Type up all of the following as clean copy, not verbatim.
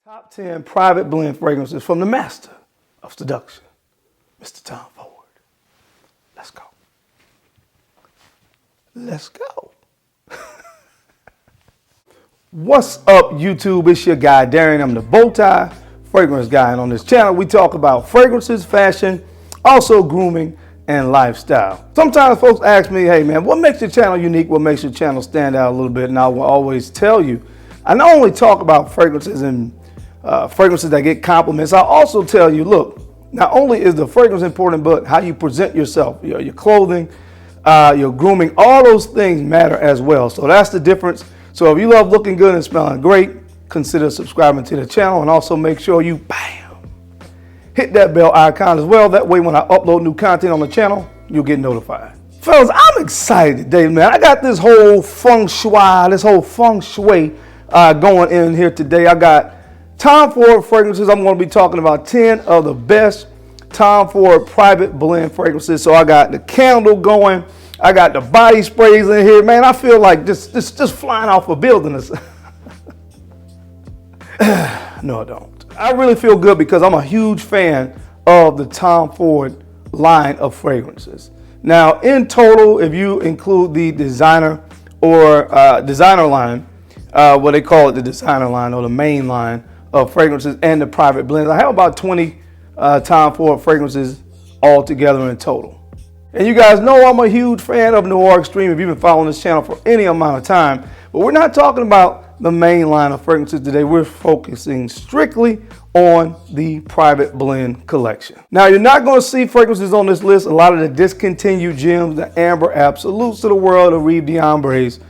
Top 10 private blend fragrances from the master of seduction, Mr. Tom Ford. Let's go. Let's go. What's up, YouTube? It's your guy, Darian. I'm the Bowtie Fragrance Guy. And on this channel, we talk about fragrances, fashion, also grooming, and lifestyle. Sometimes folks ask me, hey man, what makes your channel unique? What makes your channel stand out a little bit? And I will always tell you, I not only talk about fragrances and fragrances that get compliments, I also tell you, look, not only is the fragrance important, but how you present yourself, your clothing, your grooming, all those things matter as well. So that's the difference. So if you love looking good and smelling great, consider subscribing to the channel, and also make sure you, hit that bell icon as well. That way when I upload new content on the channel, you'll get notified. Fellas, I'm excited today, man. I got this whole feng shui going in here today. I got Tom Ford fragrances. I'm going to be talking about 10 of the best Tom Ford private blend fragrances. So I got the candle going. I got the body sprays in here. Man, I feel like just flying off a building. No, I don't. I really feel good because I'm a huge fan of the Tom Ford line of fragrances. Now, in total, if you include the designer or designer line, what they call it, the designer line or the main line of fragrances and the private blends, I have about 20 Tom Ford fragrances all together in total. And you guys know I'm a huge fan of Noir Extreme if you've been following this channel for any amount of time. But we're not talking about the main line of fragrances today. We're focusing strictly on the private blend collection. Now, you're not going to see fragrances on this list. A lot of the discontinued gems, the Amber Absolutes of the world, the Rive d'Ambres,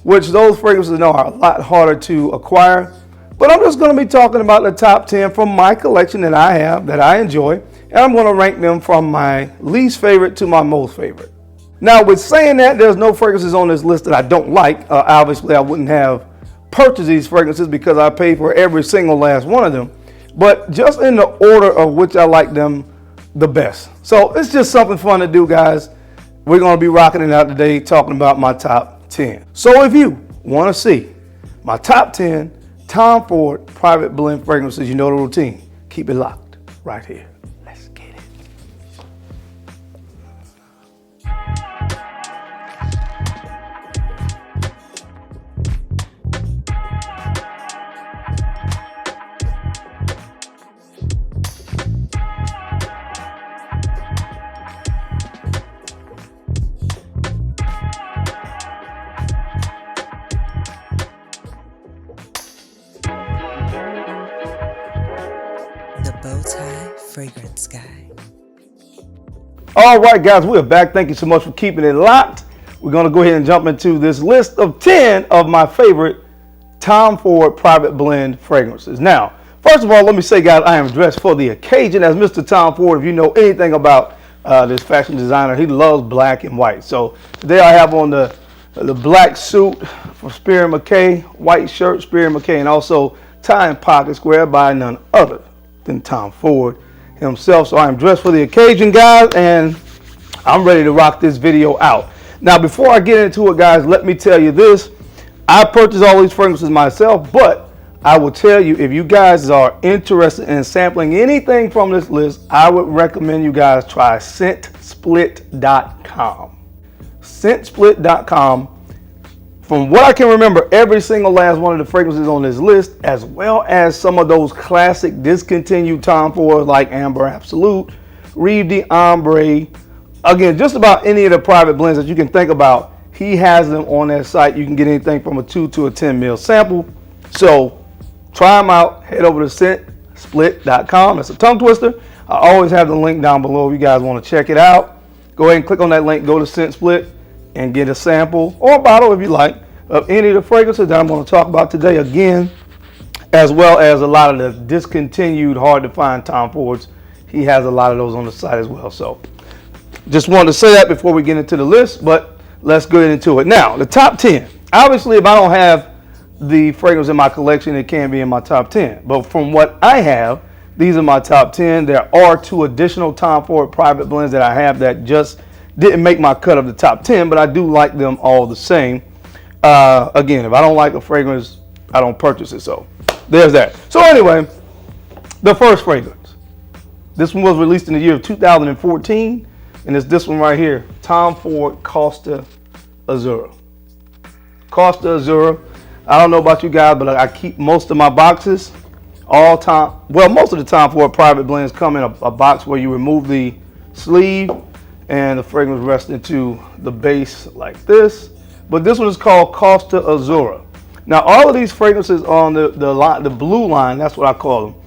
which those fragrances are a lot harder to acquire. But I'm just going to be talking about the top 10 from my collection that I have, that I enjoy, and I'm going to rank them from my least favorite to my most favorite. Now, with saying that, there's no fragrances on this list that I don't like. Obviously, I wouldn't have purchased these fragrances because I paid for every single last one of them. But just in the order of which I like them the best. So it's just something fun to do, guys. We're going to be rocking it out today, talking about my top 10. So if you want to see my top 10 Tom Ford private blend fragrances, you know the routine. Keep it locked right here. Let's get it. Bowtie Fragrance Guy. All right, guys, we're back. Thank you so much for keeping it locked. We're going to go ahead and jump into this list of 10 of my favorite Tom Ford private blend fragrances. Now, first of all, let me say, guys, I am dressed for the occasion as Mr. Tom Ford. If you know anything about this fashion designer, he loves black and white. So today I have on the black suit for Spear & McKay, white shirt, Spear & McKay, and also tie and pocket square by none other than Tom Ford himself. So I'm dressed for the occasion, guys, and I'm ready to rock this video out. Now, before I get into it, guys, let me tell you this. I purchased all these fragrances myself, but I will tell you, if you guys are interested in sampling anything from this list, I would recommend you guys try scentsplit.com. Scentsplit.com. From what I can remember, every single last one of the fragrances on this list, as well as some of those classic discontinued Tom Ford like Amber Absolute, Rive d'Ambres, again, just about any of the private blends that you can think about, he has them on that site. You can get anything from a 2 to a 10 ml sample. So try them out. Head over to scentsplit.com. That's a tongue twister. I always have the link down below if you guys want to check it out. Go ahead and click on that link, go to ScentSplit, and get a sample or a bottle, if you like, of any of the fragrances that I'm going to talk about today, again, as well as a lot of the discontinued, hard to find Tom Fords. He has a lot of those on the site as well. So just wanted to say that before we get into the list, but let's get into it. Now, the top 10. Obviously, if I don't have the fragrance in my collection, it can't be in my top 10. But from what I have, these are my top 10. There are 2 additional Tom Ford private blends that I have that just didn't make my cut of the top 10, but I do like them all the same. Again, if I don't like a fragrance, I don't purchase it. So there's that. So anyway, the first fragrance. This one was released in the year of 2014, and it's this one right here, Tom Ford Costa Azula. Costa Azula. I don't know about you guys, but I keep most of my boxes all time. Well, most of the Tom Ford private blends come in a box where you remove the sleeve and the fragrance rests into the base like this. But this one is called Costa Azula. Now, all of these fragrances on the blue line, that's what I call them.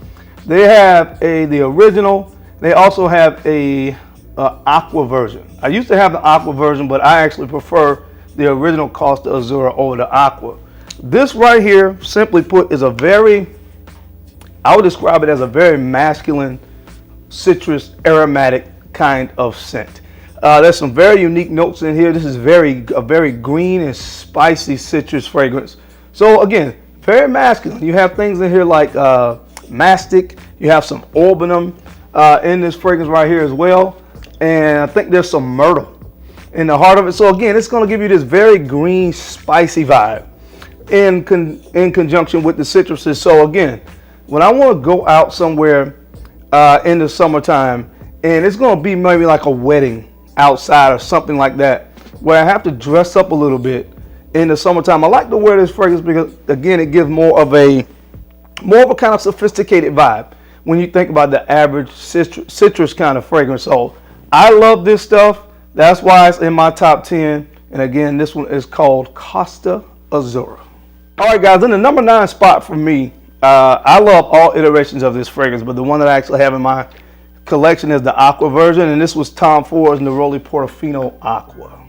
They have the original. They also have a aqua version. I used to have the aqua version, but I actually prefer the original Costa Azula over the aqua. This right here, simply put, is I would describe it as a very masculine, citrus, aromatic kind of scent. There's some very unique notes in here. This is a very green and spicy citrus fragrance. So again, very masculine. You have things in here like mastic. You have some orbanum in this fragrance right here as well. And I think there's some myrtle in the heart of it. So again, it's going to give you this very green, spicy vibe in conjunction with the citruses. So again, when I want to go out somewhere in the summertime, and it's going to be maybe like a wedding outside or something like that, where I have to dress up a little bit in the summertime, I like to wear this fragrance because again, it gives more of a kind of sophisticated vibe when you think about the average citrus kind of fragrance. So I love this stuff. That's why it's in my top 10. And again, this one is called Costa Azula. All right, guys, in the number 9 spot for me, I love all iterations of this fragrance, but the one that I actually have in my collection is the aqua version, and this was Tom Ford's Neroli Portofino Aqua.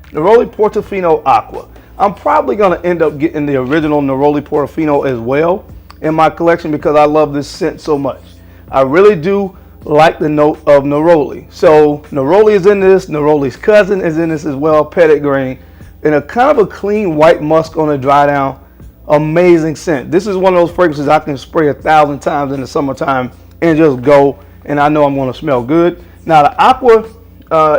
Neroli Portofino Aqua. I'm probably going to end up getting the original Neroli Portofino as well in my collection because I love this scent so much. I really do like the note of neroli. So neroli is in this, neroli's cousin is in this as well, petitgrain, and a kind of a clean white musk on a dry down. Amazing scent. This is one of those fragrances I can spray 1,000 times in the summertime and just go, and I know I'm going to smell good. Now the aqua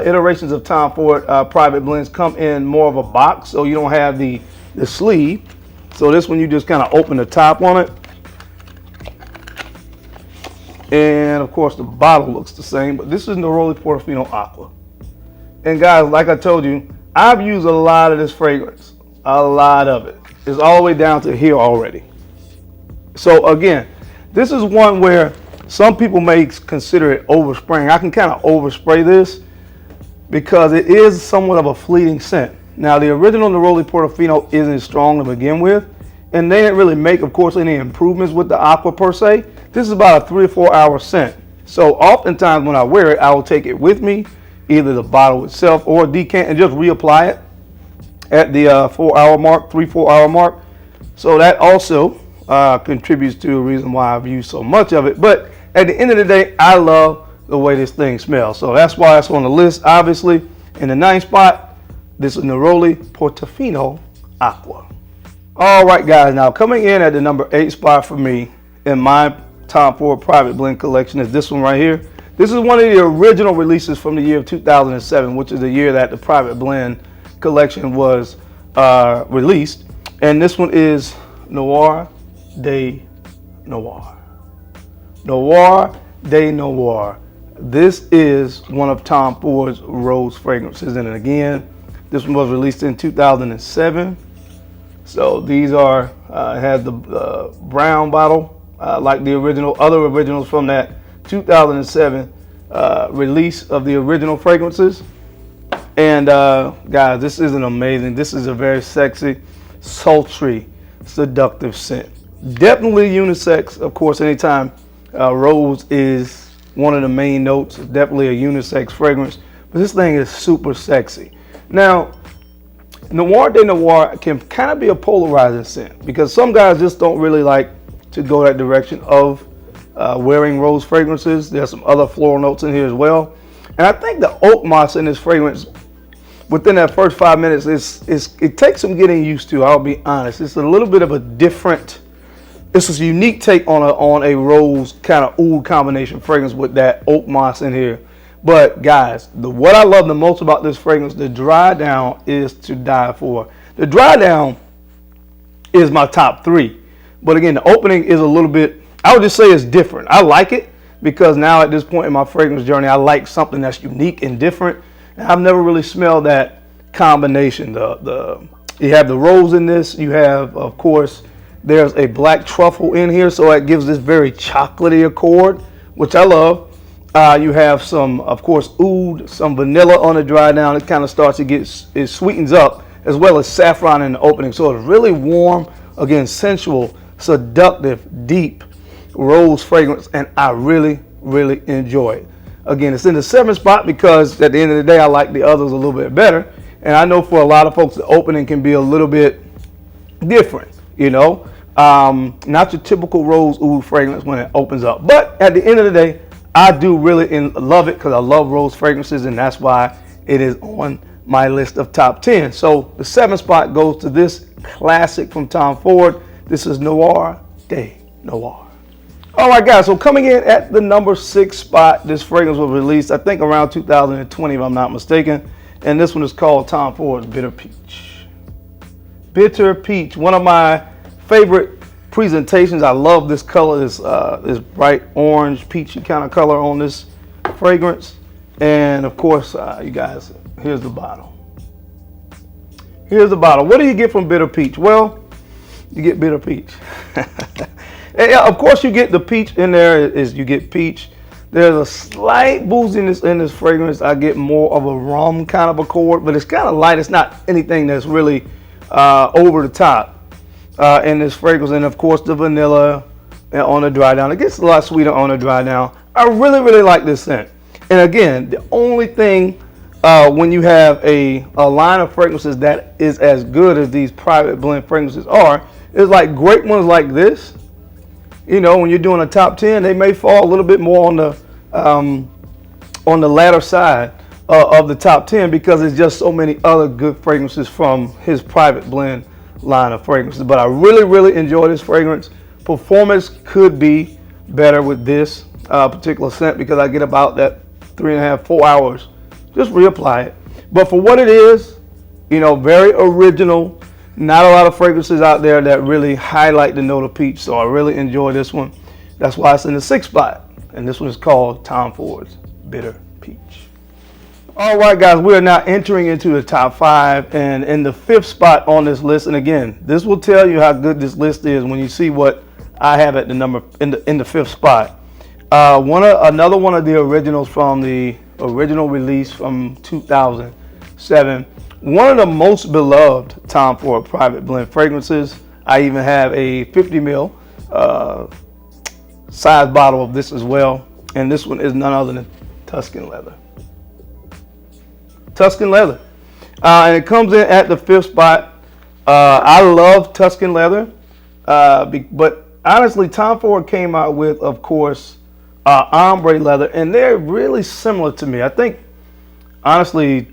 iterations of Tom Ford private blends come in more of a box, so you don't have the sleeve. So this one you just kind of open the top on it, and of course the bottle looks the same, but this is Neroli Portofino Aqua. And guys, like I told you, I've used a lot of this fragrance, a lot of it. It's all the way down to here already. So again, this is one where some people may consider it overspraying. I can kind of overspray this because it is somewhat of a fleeting scent. Now the original Neroli Portofino isn't strong to begin with, and they didn't really make, of course, any improvements with the aqua per se. This is about a 3 or 4 hour scent. So oftentimes when I wear it, I will take it with me, either the bottle itself or decant, and just reapply it at the 4 hour mark, 3-4 hour mark. So that also contributes to the reason why I've used so much of it. But at the end of the day, I love the way this thing smells. So that's why it's on the list, obviously. In the 9th spot, this is Neroli Portofino Aqua. All right, guys, now coming in at the number 8 spot for me in my Tom Ford private blend collection is this one right here. This is one of the original releases from the year of 2007, which is the year that the private blend collection was released. And this one is Noir de Noir. Noir de Noir. This is one of Tom Ford's rose fragrances. And again, this one was released in 2007. So these are, it has the brown bottle, like the other originals from that 2007 release of the original fragrances. And guys, this is amazing. This is a very sexy, sultry, seductive scent. Definitely unisex, of course. Anytime rose is one of the main notes, it's definitely a unisex fragrance. But this thing is super sexy. Now, Noir de Noir can kind of be a polarizing scent because some guys just don't really like to go that direction of wearing rose fragrances. There's some other floral notes in here as well. And I think the oak moss in this fragrance, within that first 5 minutes, it takes some getting used to, I'll be honest. It's a little bit of a different, it's a unique take on a rose kind of oud combination fragrance with that oak moss in here. But guys, what I love the most about this fragrance, the dry down is to die for. The dry down is my top 3. But again, the opening is a little bit, I would just say it's different. I like it because now at this point in my fragrance journey, I like something that's unique and different. And I've never really smelled that combination. You have the rose in this. You have, of course, there's a black truffle in here, so it gives this very chocolatey accord, which I love. You have some, of course, oud, some vanilla on the dry down. It kind of starts to it sweetens up, as well as saffron in the opening. So it's really warm, again, sensual, seductive, deep rose fragrance, and I really, really enjoy it. Again, it's in the 7th spot because at the end of the day, I like the others a little bit better. And I know for a lot of folks, the opening can be a little bit different, you know. Not your typical rose oud fragrance when it opens up. But at the end of the day, I do really love it because I love rose fragrances, and that's why it is on my list of top 10. So the 7th spot goes to this classic from Tom Ford. This is Noir de Noir. All right, guys, so coming in at the number 6 spot, this fragrance was released, I think, around 2020, if I'm not mistaken. And this one is called Tom Ford's Bitter Peach. Bitter Peach, one of my favorite presentations. I love this color, this bright orange, peachy kind of color on this fragrance. And of course, you guys, here's the bottle. Here's the bottle. What do you get from Bitter Peach? Well, you get bitter peach. And of course, you get the peach in there. You get peach. There's a slight booziness in this fragrance. I get more of a rum kind of accord, but it's kind of light. It's not anything that's really over the top in this fragrance. And of course, the vanilla on the dry down. It gets a lot sweeter on the dry down. I really, really like this scent. And again, the only thing when you have a line of fragrances that is as good as these private blend fragrances are, is like great ones like this. You know, when you're doing a top 10, they may fall a little bit more on the latter side of the top 10 because there's just so many other good fragrances from his private blend line of fragrances. But I really, really enjoy this fragrance. Performance could be better with this particular scent because I get about that 3.5, 4 hours. Just reapply it. But for what it is, you know, very original. Not a lot of fragrances out there that really highlight the note of peach, so I really enjoy this one. That's why it's in the 6th spot, and this one is called Tom Ford's Bitter Peach. All right, guys, we are now entering into the top 5, and in the 5th spot on this list. And again, this will tell you how good this list is when you see what I have at the number in the 5th spot. Another one of the originals from the original release from 2007. One of the most beloved Tom Ford private blend fragrances. I even have a 50 ml size bottle of this as well. And this one is none other than Tuscan Leather. Tuscan Leather. And it comes in at the 5th spot. I love Tuscan Leather. But honestly, Tom Ford came out with, of course, ombre leather. And they're really similar to me. I think, honestly,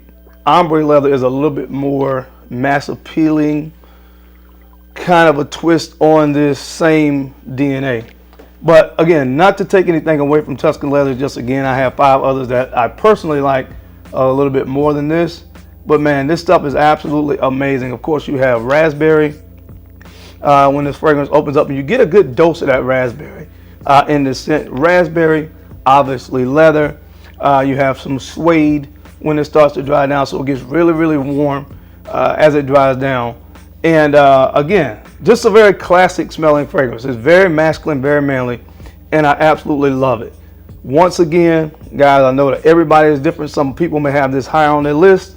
ombre leather is a little bit more mass appealing, kind of a twist on this same DNA. But again, not to take anything away from Tuscan Leather, just again, I have 5 others that I personally like a little bit more than this. But man, this stuff is absolutely amazing. Of course, you have raspberry when this fragrance opens up, and you get a good dose of that raspberry in this scent. Raspberry, obviously leather. You have some suede when it starts to dry down, so it gets really, really warm as it dries down. And again, just a very classic smelling fragrance. It's very masculine, very manly, and I absolutely love it. Once again, guys, I know that everybody is different. Some people may have this higher on their list.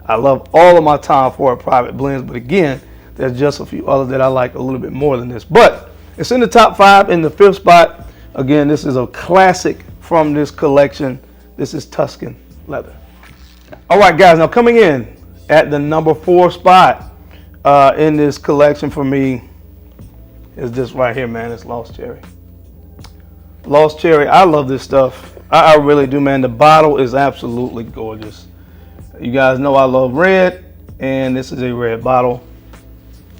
I love all of my Tom Ford private blends, but again, there's just a few others that I like a little bit more than this. But it's in the top 5 in the 5th spot. Again, this is a classic from this collection. This is Tuscan Leather. All right, guys, now coming in at the number 4 spot in this collection for me is this right here, man. It's Lost Cherry. Lost Cherry, I love this stuff. I really do, man. The bottle is absolutely gorgeous. You guys know I love red, and this is a red bottle.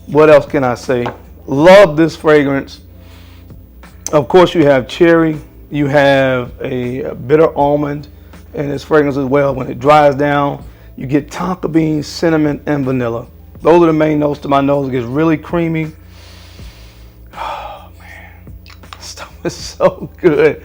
What else can I say? Love this fragrance. Of course, you have cherry. You have a bitter almond in this fragrance as well. When it dries down, you get tonka beans, cinnamon, and vanilla. Those are the main notes to my nose. It gets really creamy. It's so good.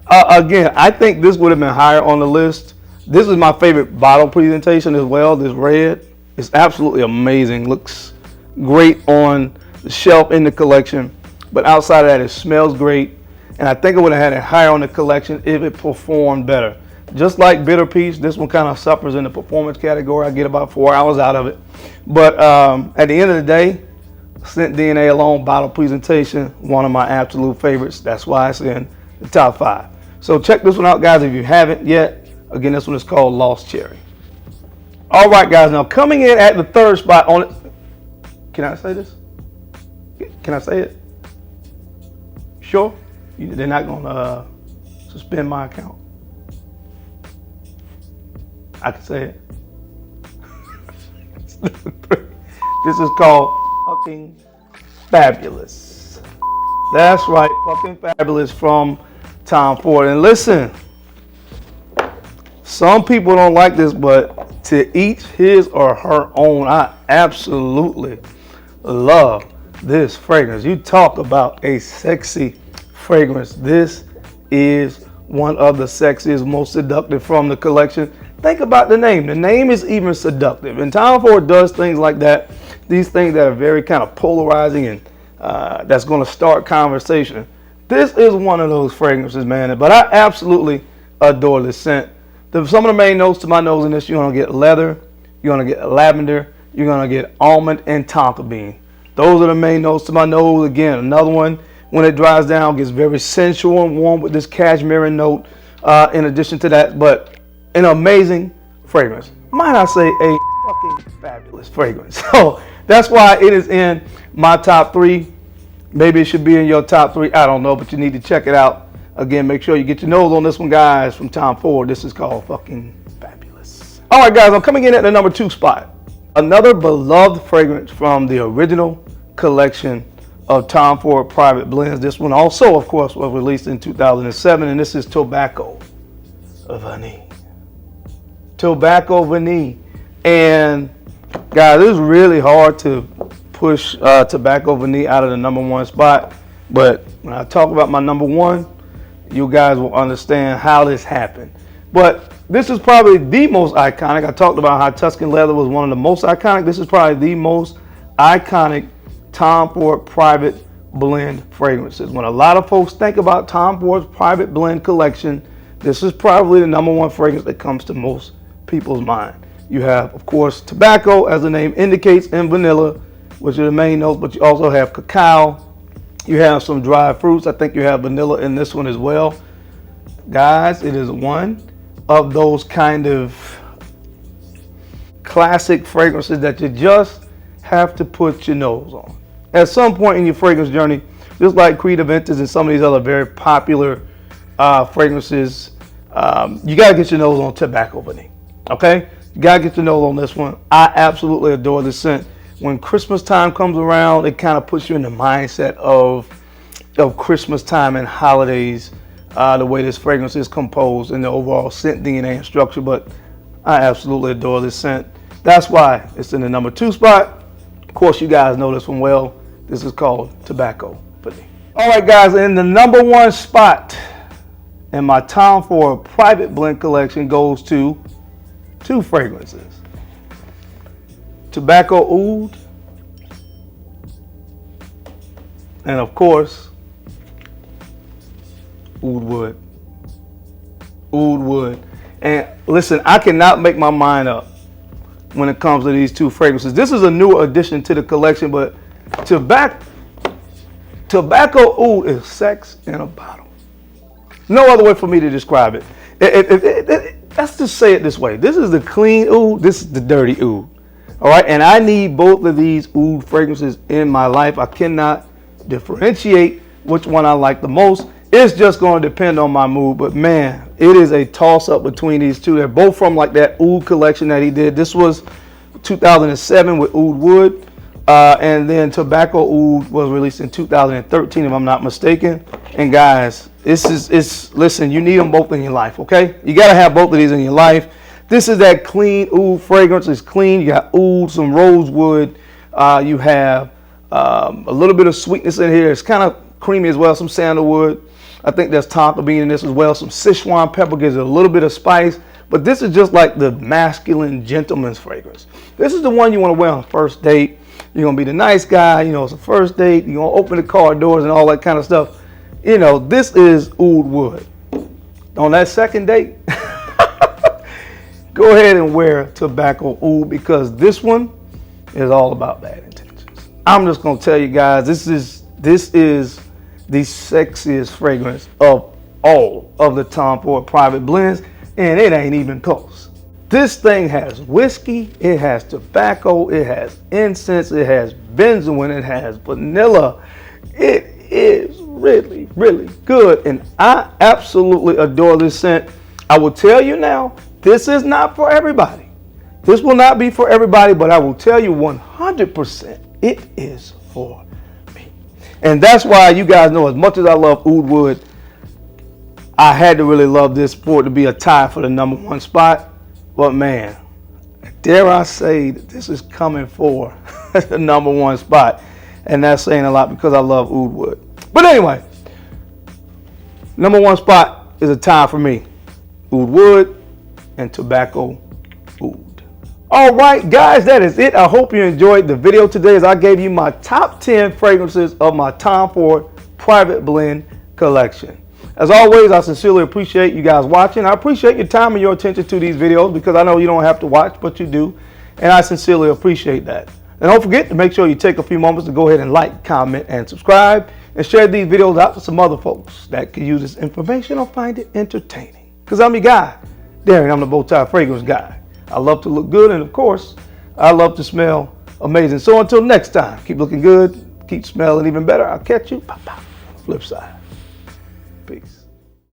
Again, I think this would have been higher on the list. This is my favorite bottle presentation as well. This red is absolutely amazing. Looks great on the shelf in the collection. But outside of that, it smells great. And I think I would have had it higher on the collection if it performed better. Just like Bitter Peach, this one kind of suffers in the performance category. I get about 4 hours out of it. But at the end of the day, Scent DNA alone, bottle presentation, one of my absolute favorites. That's why it's in the top 5. So check this one out, guys, if you haven't yet. Again, this one is called Lost Cherry. All right, guys, now coming in at the 3rd spot on it. Can I say this? Can I say it? Sure? They're not going to suspend my account. I can say it. This is called Fucking Fabulous. That's right, Fucking Fabulous from Tom Ford. And listen, some people don't like this, but to each his or her own. I absolutely love this fragrance. You talk about a sexy fragrance. This is one of the sexiest, most seductive from the collection. Think about the name. The name is even seductive. And Tom Ford does things like that. These things that are very kind of polarizing and that's going to start conversation. This is one of those fragrances, man. But I absolutely adore this scent. Some of the main notes to my nose in this, you're going to get leather, you're going to get lavender, you're going to get almond and tonka bean. Those are the main notes to my nose. Again, another one, when it dries down, gets very sensual and warm with this cashmere note in addition to that. But an amazing fragrance. Might I say a fucking fabulous fragrance. So that's why it is in my top 3. Maybe it should be in your top 3. I don't know, but you need to check it out. Again, make sure you get your nose on this one, guys, from Tom Ford. This is called Fucking Fabulous. All right, guys, I'm coming in at the number 2 spot. Another beloved fragrance from the original collection of Tom Ford Private Blends. This one also, of course, was released in 2007, and this is Tobacco Vanille. Tobacco Vanille. And guys, it's really hard to push Tobacco Vanille out of the number 1 spot. But when I talk about my number 1, you guys will understand how this happened. But this is probably the most iconic. I talked about how Tuscan Leather was one of the most iconic. This is probably the most iconic Tom Ford Private Blend fragrances. When a lot of folks think about Tom Ford's Private Blend collection, this is probably the number 1 fragrance that comes to most people's mind. You have, of course, tobacco, as the name indicates, and vanilla, which are the main notes, but you also have cacao. You have some dried fruits. I think you have vanilla in this one as well. Guys, it is one of those kind of classic fragrances that you just have to put your nose on. At some point in your fragrance journey, just like Creed Aventus and some of these other very popular fragrances, you got to get your nose on Tobacco Vanille. Okay? You got to get your nose on this one. I absolutely adore this scent. When Christmas time comes around, it kind of puts you in the mindset of Christmas time and holidays, the way this fragrance is composed and the overall scent DNA and structure. But I absolutely adore this scent. That's why it's in the number 2 spot. Of course, you guys know this one well. This is called Tobacco Vanille. All right, guys, in the number 1 spot in my Tom Ford Private Blend collection goes to 2 fragrances. Tobacco Oud, and of course, Oudwood. Oudwood. And listen, I cannot make my mind up when it comes to these 2 fragrances. This is a new addition to the collection, but Tobacco Oud is sex in a bottle. No other way for me to describe it. Let's just say it this way. This is the clean oud, this is the dirty oud. All right, and I need both of these oud fragrances in my life. I cannot differentiate which one I like the most. It's just going to depend on my mood. But man, it is a toss-up between these 2. They're both from like that oud collection that he did. This was 2007 with Oud Wood, and then Tobacco Oud was released in 2013, if I'm not mistaken. And guys, listen, you need them both in your life, okay? You got to have both of these in your life. This is that clean oud fragrance. It's clean. You got oud, some rosewood. You have a little bit of sweetness in here. It's kind of creamy as well, some sandalwood. I think there's tonka bean in this as well. Some Sichuan pepper gives it a little bit of spice. But this is just like the masculine gentleman's fragrance. This is the one you want to wear on a first date. You're going to be the nice guy. You know, it's a first date. You're going to open the car doors and all that kind of stuff. You know, this is oud wood. On that second date, go ahead and wear tobacco oud, because this one is all about bad intentions. I'm just going to tell you guys, this is the sexiest fragrance of all of the Tom Ford private blends, and it ain't even close. This thing has whiskey, it has tobacco, it has incense, it has benzoin, it has vanilla. It is really, really good, and I absolutely adore this scent. I will tell you now, this is not for everybody. This will not be for everybody, but I will tell you 100% it is for me. And that's why, you guys know, as much as I love oud wood, I had to really love this for it to be a tie for the #1 spot. But man, dare I say that this is coming for the #1 spot. And that's saying a lot, because I love oud wood. But anyway, #1 spot is a tie for me. Oud wood and tobacco oud. All right, guys, that is it. I hope you enjoyed the video today, as I gave you my top 10 fragrances of my Tom Ford private blend collection. As always, I sincerely appreciate you guys watching. I appreciate your time and your attention to these videos, because I know you don't have to watch, but you do. And I sincerely appreciate that. And don't forget to make sure you take a few moments to go ahead and like, comment, and subscribe, and share these videos out to some other folks that can use this information or find it entertaining. Because I'm your guy, Darren. I'm the bow tie fragrance guy. I love to look good, and of course, I love to smell amazing. So until next time, keep looking good, keep smelling even better. I'll catch you, flip side. Peace.